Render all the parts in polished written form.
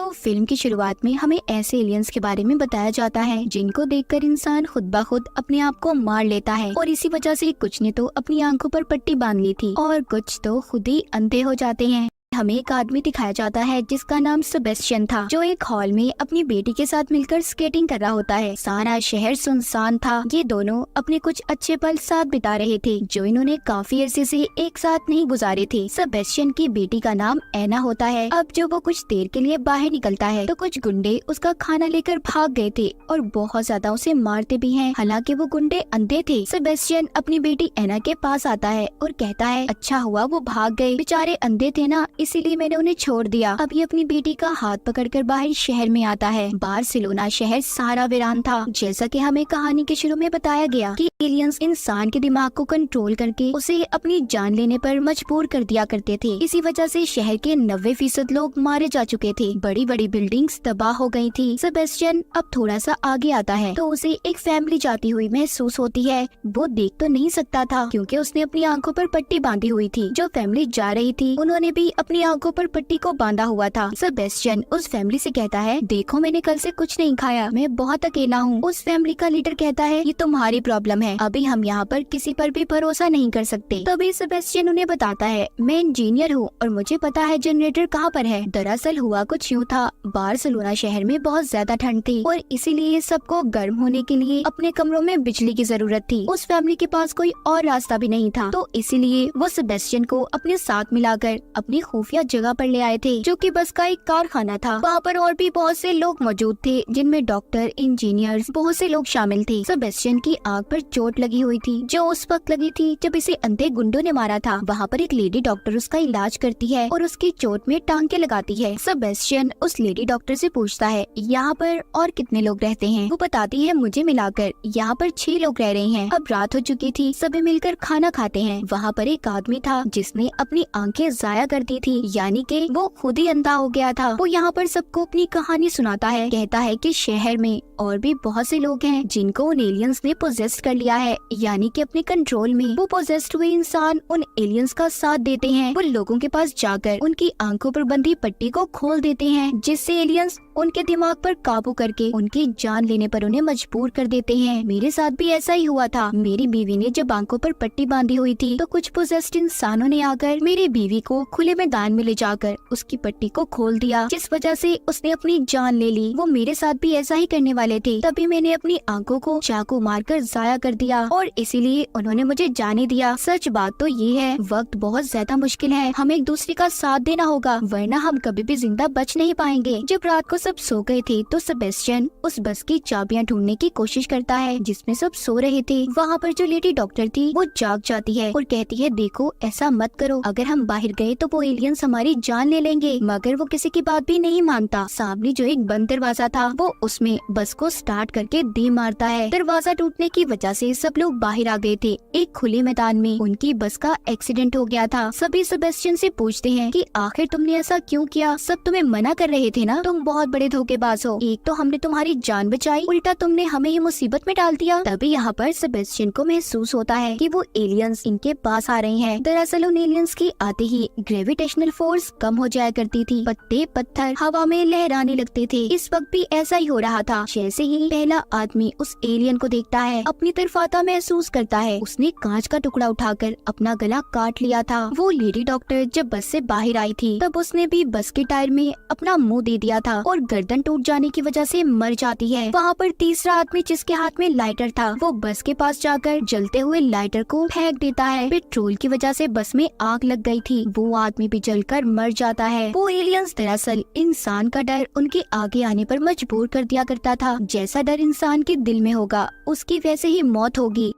तो फिल्म की शुरुआत में हमें ऐसे एलियंस के बारे में बताया जाता है जिनको देखकर इंसान खुद ब खुद अपने आप को मार लेता है, और इसी वजह से कुछ ने तो अपनी आंखों पर पट्टी बांध ली थी और कुछ तो खुद ही अंधे हो जाते हैं। हमें एक आदमी दिखाया जाता है जिसका नाम सेबेस्टियन था, जो एक हॉल में अपनी बेटी के साथ मिलकर स्केटिंग कर रहा होता है। सारा शहर सुनसान था। ये दोनों अपने कुछ अच्छे पल साथ बिता रहे थे जो इन्होंने काफी अरसे से एक साथ नहीं गुजारे थे। सेबेस्टियन की बेटी का नाम एना होता है। अब जब वो कुछ देर के लिए बाहर निकलता है तो कुछ गुंडे उसका खाना लेकर भाग गए थे और बहुत ज्यादा उसे मारते भी हैं। हालांकि वो गुंडे अंधे थे। सेबेस्टियन अपनी बेटी एना के पास आता है और कहता है अच्छा हुआ वो भाग गए, बेचारे अंधे थे ना, इसीलिए मैंने उन्हें छोड़ दिया। अब ये अपनी बेटी का हाथ पकड़कर बाहर शहर में आता है। बार्सिलोना शहर सारा वीरान था। जैसा कि हमें कहानी के शुरू में बताया गया कि एलियंस इंसान के दिमाग को कंट्रोल करके उसे अपनी जान लेने पर मजबूर कर दिया करते थे। इसी वजह से शहर के 90% लोग मारे जा चुके थे। बड़ी बड़ी बिल्डिंग्स तबाह हो गई थी। सेबेस्टियन अब थोड़ा सा आगे आता है तो उसे एक फैमिली जाती हुई महसूस होती है। वो देख तो नहीं सकता था क्योंकि उसने अपनी आंखों पर पट्टी बांधी हुई थी। जो फैमिली जा रही थी उन्होंने भी अपनी आंखों पर पट्टी को बांधा हुआ था। सेबेस्टियन उस फैमिली से कहता है देखो मैंने कल से कुछ नहीं खाया, मैं बहुत अकेला हूँ। उस फैमिली का लीडर कहता है ये तुम्हारी प्रॉब्लम है, अभी हम यहाँ पर किसी पर भी भरोसा नहीं कर सकते। तभी सेबेस्टियन उन्हें बताता है मैं इंजीनियर हूँ और मुझे पता है जनरेटर कहाँ पर है। दरअसल हुआ कुछ यूँ था, बार्सिलोना शहर में बहुत ज्यादा ठंड थी और इसीलिए सबको गर्म होने के लिए अपने कमरों में बिजली की जरूरत थी। उस फैमिली के पास कोई और रास्ता भी नहीं था, तो इसीलिए वो सेबेस्टियन को अपने साथ मिलाकर अपनी खुफिया जगह पर ले आए थे जो कि बस का एक कारखाना था। वहाँ पर और भी बहुत से लोग मौजूद थे जिनमें डॉक्टर, इंजीनियर्स, बहुत से लोग शामिल थे। सेबेस्टियन की आंख पर चोट लगी हुई थी जो उस वक्त लगी थी जब इसे अंधे गुंडों ने मारा था। वहाँ पर एक लेडी डॉक्टर उसका इलाज करती है और उसकी चोट में टांके लगाती है। सेबेस्टियन उस लेडी डॉक्टर से पूछता है यहाँ पर और कितने लोग रहते हैं। वो बताती है मुझे मिलाकर यहाँ पर 6 लोग रह रहे हैं। अब रात हो चुकी थी, सभी मिलकर खाना खाते हैं। वहाँ पर एक आदमी था जिसने अपनी आंखें जाया कर दी थी, यानी कि वो खुद ही अंधा हो गया था। वो यहाँ पर सबको अपनी कहानी सुनाता है। कहता है कि शहर में और भी बहुत से लोग हैं जिनको उन एलियंस ने पोजेस्ट कर लिया है, यानी कि अपने कंट्रोल में। वो पोजेस्ट हुए इंसान उन एलियंस का साथ देते हैं। वो लोगों के पास जाकर उनकी आंखों पर बंधी पट्टी को खोल देते हैं, जिससे एलियंस उनके दिमाग पर काबू करके उनकी जान लेने पर उन्हें मजबूर कर देते हैं। मेरे साथ भी ऐसा ही हुआ था। मेरी बीवी ने जब आंखों पर पट्टी बांधी हुई थी तो कुछ पोजेस्ड इंसानों ने आकर मेरी बीवी को खुले मैदान में ले जाकर उसकी पट्टी को खोल दिया, जिस वजह से उसने अपनी जान ले ली। वो मेरे साथ भी ऐसा ही करने वाले थे, तभी मैंने अपनी आंखों को चाकू मारकर जाया कर दिया और इसीलिए उन्होंने मुझे जाने दिया। सच बात तो ये है, वक्त बहुत ज्यादा मुश्किल है, हमें एक दूसरे का साथ देना होगा वरना हम कभी भी जिंदा बच नहीं पाएंगे। जब रात को सब सो गए थे तो सेबेस्टियन उस बस की चाबियां ढूंढने की कोशिश करता है जिसमें सब सो रहे थे। वहाँ पर जो लेडी डॉक्टर थी वो जाग जाती है और कहती है देखो ऐसा मत करो, अगर हम बाहर गए तो वो एलियंस हमारी जान ले लेंगे। मगर वो किसी की बात भी नहीं मानता। सामने जो एक बंद दरवाजा था वो उसमें बस को स्टार्ट करके दे मारता है। दरवाजा टूटने की वजह से सब लोग बाहर आ गए थे। एक खुले मैदान में उनकी बस का एक्सीडेंट हो गया था। सभी सेबेस्टियन से पूछते हैं कि आखिर तुमने ऐसा क्यों किया, सब तुम्हें मना कर रहे थे ना, तुम बहुत बड़े धोखेबाज हो। एक तो हमने तुम्हारी जान बचाई, उल्टा तुमने हमें ये मुसीबत में डाल दिया। तभी यहाँ पर सेबेस्टियन को महसूस होता है कि वो एलियंस इनके पास आ रहे हैं। दरअसल उन एलियंस की आते ही ग्रेविटेशनल फोर्स कम हो जाया करती थी, पत्ते पत्थर हवा में लहराने लगते थे। इस वक्त भी ऐसा ही हो रहा था। जैसे ही पहला आदमी उस एलियन को देखता है, अपनी तरफ आता महसूस करता है, उसने कांच का टुकड़ा उठाकर अपना गला काट लिया था। वो लेडी डॉक्टर जब बस से बाहर आई थी तब उसने भी बस के टायर में अपना मुंह दे दिया था और गर्दन टूट जाने की वजह से मर जाती है। वहाँ पर तीसरा आदमी जिसके हाथ में लाइटर था वो बस के पास जाकर जलते हुए लाइटर को फेंक देता है। पेट्रोल की वजह से बस में आग लग गई थी, वो आदमी भी जलकर मर जाता है। वो एलियंस दरअसल इंसान का डर उनके आगे आने पर मजबूर कर दिया करता था। जैसा डर इंसान के दिल में होगा उसकी वैसे ही मौत होगी।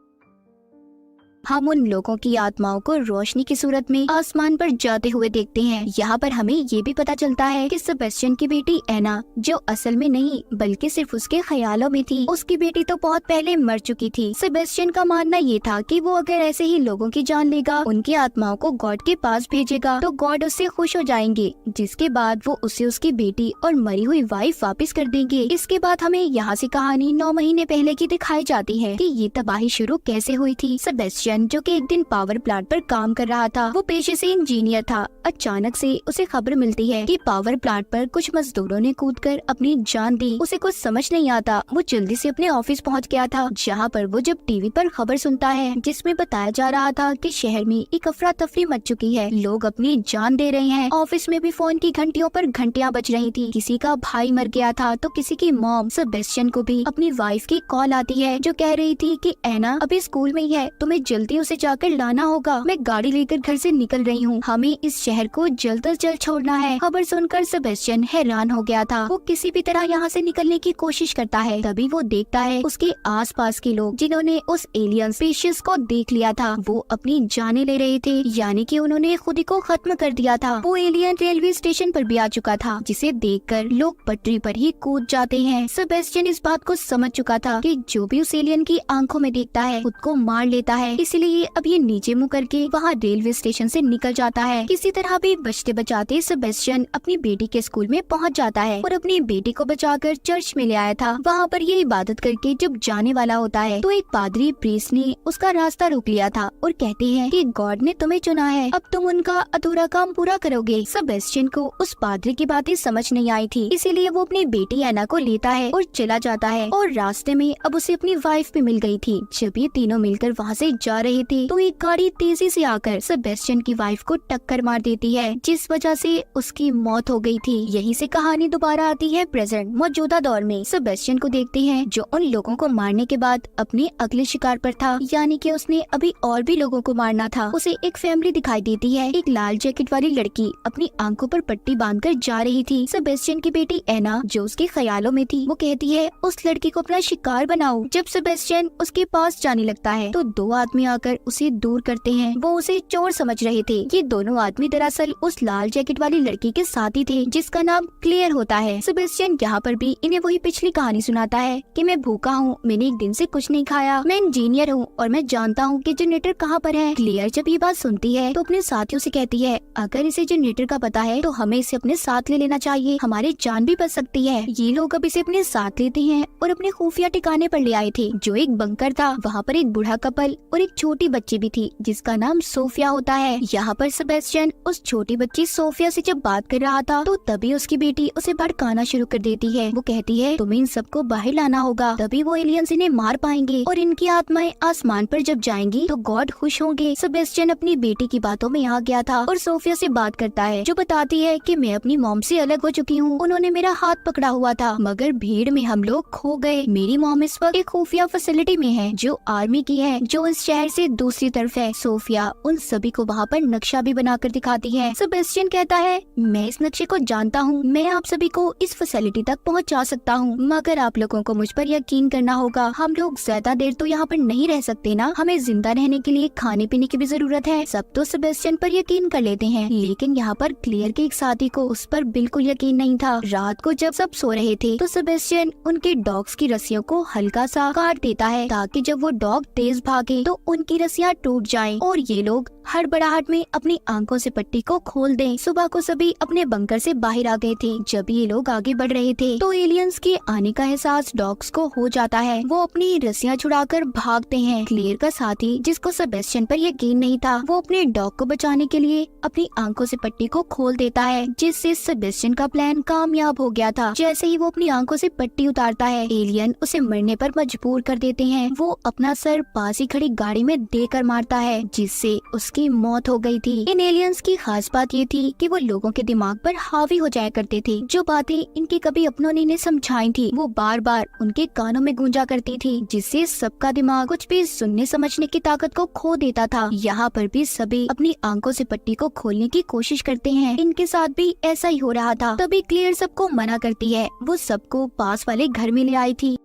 हम उन लोगों की आत्माओं को रोशनी की सूरत में आसमान पर जाते हुए देखते हैं। यहाँ पर हमें ये भी पता चलता है कि सेबेस्टियन की बेटी एना, जो असल में नहीं बल्कि सिर्फ उसके ख्यालों में थी, उसकी बेटी तो बहुत पहले मर चुकी थी। सेबेस्टियन का मानना ये था कि वो अगर ऐसे ही लोगों की जान लेगा, उनकी आत्माओं को गॉड के पास भेजेगा तो गॉड उससे खुश हो जाएंगे, जिसके बाद वो उसे उसकी बेटी और मरी हुई वाइफ वापस कर देंगे। इसके बाद हमें यहाँ से कहानी 9 महीने पहले की दिखाई जाती है कि ये तबाही शुरू कैसे हुई थी। सेबेस्टियन सेबेस्टियन जो कि एक दिन पावर प्लांट पर काम कर रहा था, वो पेशे से इंजीनियर था। अचानक से उसे खबर मिलती है कि पावर प्लांट पर कुछ मजदूरों ने कूदकर अपनी जान दी। उसे कुछ समझ नहीं आता। वो जल्दी से अपने ऑफिस पहुंच गया था, जहां पर वो जब टीवी पर खबर सुनता है जिसमें बताया जा रहा था कि शहर में एक अफरा तफरी मच चुकी है, लोग अपनी जान दे रहे हैं। ऑफिस में भी फोन की घंटियों पर घंटियां बज रही थी। किसी का भाई मर गया था तो किसी की मॉम। सेबेस्टियन को भी अपनी वाइफ की कॉल आती है जो कह रही थी कि एना अभी स्कूल में ही है, तुम्हें जल्दी उसे जाकर लाना होगा। मैं गाड़ी लेकर घर से निकल रही हूँ, हमें इस शहर को जल्द से जल्द छोड़ना है। खबर सुनकर सेबेस्टियन हैरान हो गया था। वो किसी भी तरह यहाँ से निकलने की कोशिश करता है। तभी वो देखता है उसके आसपास के लोग जिन्होंने उस एलियन स्पीशीज को देख लिया था, वो अपनी जानें ले रहे थे, यानी कि उन्होंने खुद ही को खत्म कर दिया था। वो एलियन रेलवे स्टेशन पर भी आ चुका था, जिसे देखकर लोग पटरी पर ही कूद जाते हैं। सेबेस्टियन इस बात को समझ चुका था कि जो भी उस एलियन की आंखों में देखता है खुद को मार लेता है, इसलिए अब ये नीचे मुँह करके वहाँ रेलवे स्टेशन से निकल जाता है। किसी तरह भी बचते बचाते सेबेस्टियन अपनी बेटी के स्कूल में पहुँच जाता है और अपनी बेटी को बचाकर चर्च में ले आया था। वहाँ पर ये इबादत करके जब जाने वाला होता है तो एक पादरी प्रीस्ट ने उसका रास्ता रोक लिया था और कहते हैं कि गॉड ने तुम्हें चुना है, अब तुम उनका अधूरा काम पूरा करोगे। सेबेस्टियन को उस पादरी की बातें समझ नहीं आई थी, इसीलिए वो अपनी बेटी एना को लेता है और चला जाता है। और रास्ते में अब उसे अपनी वाइफ भी मिल गई थी। जब ये तीनों मिलकर वहाँ से जा रहे थे तो एक गाड़ी तेजी से आकर सेबेस्टियन की वाइफ को टक्कर मार देती है, जिस वजह से उसकी मौत हो गई थी। यहीं से कहानी दोबारा आती है प्रेजेंट मौजूदा दौर में। सेबेस्टियन को देखते हैं जो उन लोगों को मारने के बाद अपने अगले शिकार पर था, यानी कि उसने अभी और भी लोगों को मारना था। उसे एक फैमिली दिखाई देती है। एक लाल जैकेट वाली लड़की अपनी आंखों पर पट्टी बांधकर जा रही थी। सेबेस्टियन की बेटी एना जो उसके ख्यालों में थी, वो कहती है उस लड़की को अपना शिकार बनाओ। जब सेबेस्टियन उसके पास जाने लगता है तो दो आदमी आकर उसे दूर करते हैं। वो उसे चोर समझ रहे थे। ये दोनों आदमी दरअसल उस लाल जैकेट वाली लड़की के साथी थे, जिसका नाम क्लियर होता है। सेबेस्टियन यहाँ पर भी इन्हें वही पिछली कहानी सुनाता है कि मैं भूखा हूँ, मैंने एक दिन से कुछ नहीं खाया, मैं इंजीनियर हूँ और मैं जानता हूँ कि जनरेटर कहाँ पर है। क्लियर जब ये बात सुनती है तो अपने साथियों से कहती है अगर इसे जनरेटर का पता है तो हमें इसे अपने साथ ले लेना चाहिए, हमारी जान भी बच सकती है। ये लोग अब इसे अपने साथ लेते हैं और अपने खुफिया ठिकाने पर ले आए थे जो एक बंकर था। वहाँ पर एक बूढ़ा कपल और एक छोटी बच्ची भी थी जिसका नाम सोफिया होता है। यहाँ पर सेबेस्टियन उस छोटी बच्ची सोफिया से जब बात कर रहा था तो तभी उसकी बेटी उसे भड़काना शुरू कर देती है। वो कहती है तुम्हें इन सबको बाहर लाना होगा, तभी वो एलियंस इन्हें मार पाएंगे और इनकी आत्माएं आसमान पर जब जाएंगी तो गॉड खुश होंगे। सेबेस्टियन अपनी बेटी की बातों में आ गया था और सोफिया से बात करता है जो बताती है कि मैं अपनी मॉम से अलग हो चुकी हूँ, उन्होंने मेरा हाथ पकड़ा हुआ था मगर भीड़ में हम लोग खो गए। मेरी मॉम इस वक्त एक खुफिया फैसिलिटी में है जो आर्मी की है, जो इस शहर से दूसरी तरफ है। सोफिया उन सभी को वहाँ पर नक्शा भी बनाकर दिखाती है। सेबेस्टियन कहता है मैं इस नक्शे को जानता हूँ, मैं आप सभी को इस फैसिलिटी तक पहुँचा सकता हूँ, मगर आप लोगों को मुझ पर यकीन करना होगा। हम लोग ज्यादा देर तो यहाँ पर नहीं रह सकते ना, हमें जिंदा रहने के लिए खाने पीने की भी जरूरत है। सब तो सेबेस्टियन पर यकीन कर लेते हैं, लेकिन यहाँ पर क्लियर के एक साथी को उस पर बिल्कुल यकीन नहीं था। रात को जब सब सो रहे थे तो सेबेस्टियन उनके डॉग्स की रस्सियों को हल्का सा काट देता है ताकि जब वो डॉग तेज भागे तो उनकी रस्सियाँ टूट जाएं और ये लोग हड़बड़ाहट में अपनी आंखों से पट्टी को खोल दें। सुबह को सभी अपने बंकर से बाहर आ गए थे। जब ये लोग आगे बढ़ रहे थे तो एलियंस के आने का एहसास डॉग्स को हो जाता है। वो अपनी रस्सियाँ छुड़ाकर भागते हैं। क्लियर का साथी जिसको सेबेस्टियन पर यकीन नहीं था, वो अपने डॉग को बचाने के लिए अपनी आंखों से पट्टी को खोल देता है, जिससे सेबेस्टियन का प्लान कामयाब हो गया था। जैसे ही वो अपनी आंखों से पट्टी उतारता है, एलियन उसे मरने पर मजबूर कर देते हैं। वो अपना सर पास ही खड़ी गाड़ी में देकर मारता है, जिससे उसकी मौत हो गई थी। इन एलियंस की खास बात ये थी कि वो लोगों के दिमाग पर हावी हो जाया करते थे। जो बातें इनके कभी अपनों ने समझाई थी वो बार बार उनके कानों में गूंजा करती थी, जिससे सबका दिमाग कुछ भी सुनने समझने की ताकत को खो देता था। यहाँ पर भी सभी अपनी आंखों से पट्टी को खोलने की कोशिश करते हैं। इनके साथ भी ऐसा ही हो रहा था। तभी क्लियर सबको मना करती है। वो सबको पास वाले घर में ले आई थी।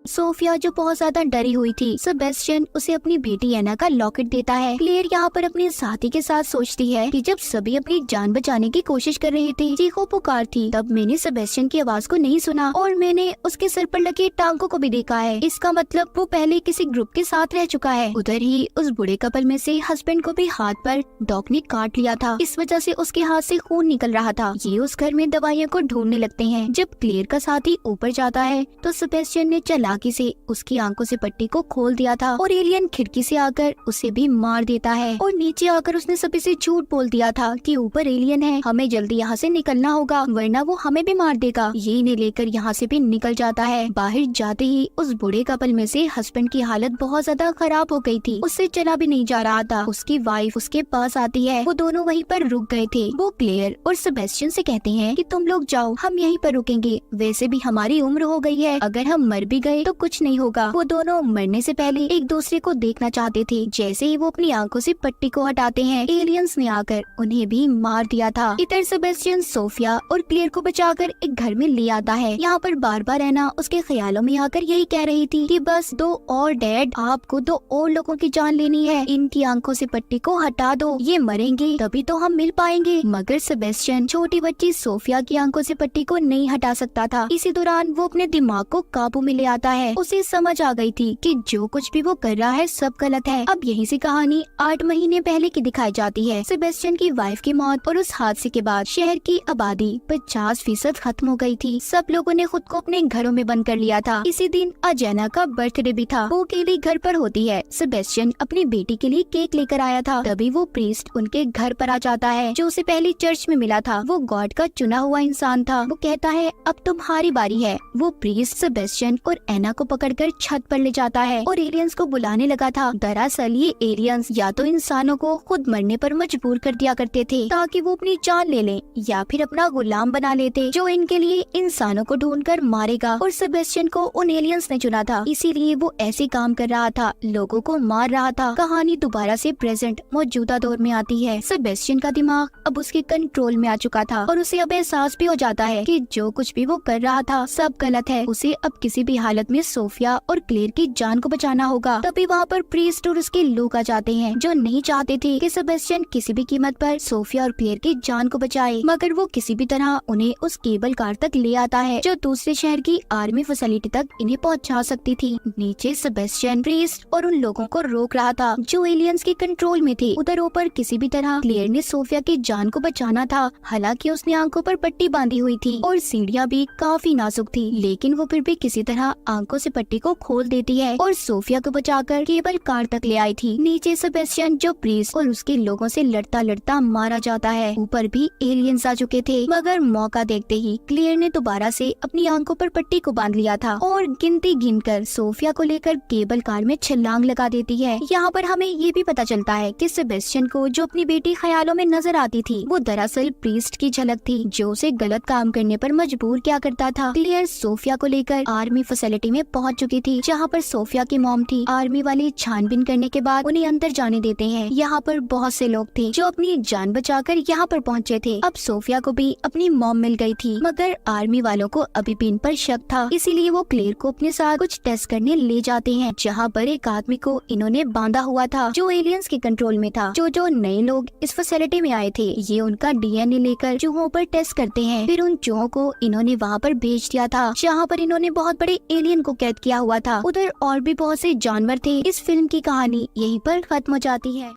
सोफिया जो बहुत ज्यादा डरी हुई थी, सेबेस्टियन उसे अपनी बेटी एना का लॉकेट देता है। क्लेयर यहाँ पर अपने साथी के साथ सोचती है कि जब सभी अपनी जान बचाने की कोशिश कर रहे थे, चीखो पुकार थी, तब मैंने सेबेस्टियन की आवाज को नहीं सुना और मैंने उसके सर पर लगे टांगों को भी देखा है। इसका मतलब वो पहले किसी ग्रुप के साथ रह चुका है। उधर ही उस बूढ़े कपल में से हस्बैंड को भी हाथ पर डॉग ने काट लिया था, इस वजह से उसके हाथ से खून निकल रहा था। ये उस घर में दवाइयों को ढूंढने लगते हैं। जब क्लेयर का साथी ऊपर जाता है तो सेबेस्टियन ने चला चालाकी से उसकी आंखों से पट्टी को खोल दिया था और एलियन खिड़की से आकर उसे भी मार देता है। और नीचे आकर उसने सभी से झूठ बोल दिया था कि ऊपर एलियन है, हमें जल्दी यहाँ से निकलना होगा वरना वो हमें भी मार देगा। ये इन्हें लेकर यहाँ से भी निकल जाता है। बाहर जाते ही उस बूढ़े कपल में से हस्बैंड की हालत बहुत ज्यादा खराब हो गई थी, उससे चला भी नहीं जा रहा था। उसकी वाइफ उसके पास आती है, वो दोनों वहीं पर रुक गए थे। वो क्लेयर और सेबेस्टियन से कहते हैं कि तुम लोग जाओ, हम यहीं पर रुकेंगे, वैसे भी हमारी उम्र हो गई है, अगर हम मर भी गए तो कुछ नहीं होगा। वो दोनों मरने से पहले एक दूसरे को देखना चाहते थे। जैसे ही वो अपनी आंखों से पट्टी को हटाते हैं, एलियंस ने आकर उन्हें भी मार दिया था। इधर सेबेस्टियन सोफिया और क्लेयर को बचाकर एक घर में ले आता है। यहाँ पर बार बार एना उसके ख्यालों में आकर यही कह रही थी कि बस 2 और डैड, आपको 2 और लोगों की जान लेनी है, इनकी आंखों से पट्टी को हटा दो, ये मरेंगे तभी तो हम मिल पाएंगे। मगर सेबेस्टियन छोटी बच्ची सोफिया की आंखों से पट्टी को नहीं हटा सकता था। इसी दौरान वो अपने दिमाग को काबू में ले आता है। उसे समझ आ गई थी कि जो कुछ भी वो कर रहा है सब गलत है। अब यहीं से कहानी 8 महीने पहले की दिखाई जाती है। सेबेस्टियन की वाइफ की मौत और उस हादसे के बाद शहर की आबादी 50% खत्म हो गई थी। सब लोगों ने खुद को अपने घरों में बंद कर लिया था। इसी दिन अजेना का बर्थडे भी था। वो अकेली घर पर होती है। सेबेस्टियन अपनी बेटी के लिए केक लेकर आया था, तभी वो प्रीस्ट उनके घर पर आ जाता है जो उसे पहले चर्च में मिला था। वो गॉड का चुना हुआ इंसान था। वो कहता है अब तुम्हारी बारी है। वो प्रीस्ट सेबेस्टियन और एना को पकड़कर छत पर ले जाता है और एलियंस को बुलाने लगा था। दरअसल ये एलियंस या तो इंसानों को खुद मरने पर मजबूर कर दिया करते थे ताकि वो अपनी जान ले लें, या फिर अपना गुलाम बना लेते जो इनके लिए इंसानों को ढूंढकर मारेगा। और सेबेस्टियन को उन एलियंस ने चुना था, इसीलिए वो ऐसे काम कर रहा था, लोगों को मार रहा था। कहानी दोबारा से प्रेजेंट मौजूदा दौर में आती है। सेबेस्टियन का दिमाग अब उसके कंट्रोल में आ चुका था और उसे अब एहसास भी हो जाता है कि जो कुछ भी वो कर रहा था सब गलत है। उसे अब किसी भी हालत में सोफिया और क्लेयर की जान को बचाना होगा। तभी वहाँ पर प्रीस्ट और उसके लोग आ जाते हैं जो नहीं चाहते थे कि सेबेस्टियन किसी भी कीमत पर सोफिया और क्लेयर की जान को बचाए, मगर वो किसी भी तरह उन्हें उस केबल कार तक ले आता है जो दूसरे शहर की आर्मी फैसिलिटी तक इन्हें पहुंचा सकती थी। नीचे सेबेस्टियन प्रीस्ट और उन लोगों को रोक रहा था जो एलियंस के कंट्रोल में थे। उधर ऊपर किसी भी तरह क्लेयर ने सोफिया की जान को बचाना था। हालांकि उसने आंखों पर पट्टी बांधी हुई थी और सीढ़ियाँ भी काफी नाजुक थी, लेकिन वो फिर भी किसी तरह आंखों से पट्टी को खोल देती है और सोफिया को बचाकर केबल कार तक ले आई थी। नीचे सेबेस्टियन जो प्रीस्ट और उसके लोगों से लड़ता लड़ता मारा जाता है। ऊपर भी एलियंस आ चुके थे, मगर मौका देखते ही क्लेयर ने दोबारा से अपनी आंखों पर पट्टी को बांध लिया था और गिनती गिनकर सोफिया को लेकर केबल कार में छलांग लगा देती है। यहाँ पर हमें ये भी पता चलता है कि सेबेस्टियन को जो अपनी बेटी ख्यालों में नजर आती थी वो दरअसल प्रीस्ट की झलक थी जो उसे गलत काम करने पर मजबूर क्या करता था। क्लेयर सोफिया को लेकर आर्मी फैसिलिटी में पहुंच चुकी थी जहाँ पर सोफिया की मॉम थी। आर्मी वाले छानबीन करने के बाद उन्हें अंदर जाने देते हैं। यहाँ पर बहुत से लोग थे जो अपनी जान बचाकर यहाँ पर पहुँचे थे। अब सोफिया को भी अपनी मॉम मिल गई थी, मगर आर्मी वालों को अभी भी इन पर शक था, इसीलिए वो क्लेयर को अपने साथ कुछ टेस्ट करने ले जाते हैं जहाँ पर एक आदमी को इन्होंने बांधा हुआ था जो एलियंस के कंट्रोल में था। जो नए लोग इस फैसिलिटी में आए थे ये उनका डीएनए लेकर चूहों पर टेस्ट करते हैं। फिर उन चूहों को इन्होंने वहाँ पर भेज दिया था जहाँ पर इन्होंने बहुत बड़े एलियन को कैद किया हुआ था। उधर और भी बहुत से जानवर थे। इस फिल्म की कहानी यहीं पर खत्म हो जाती है।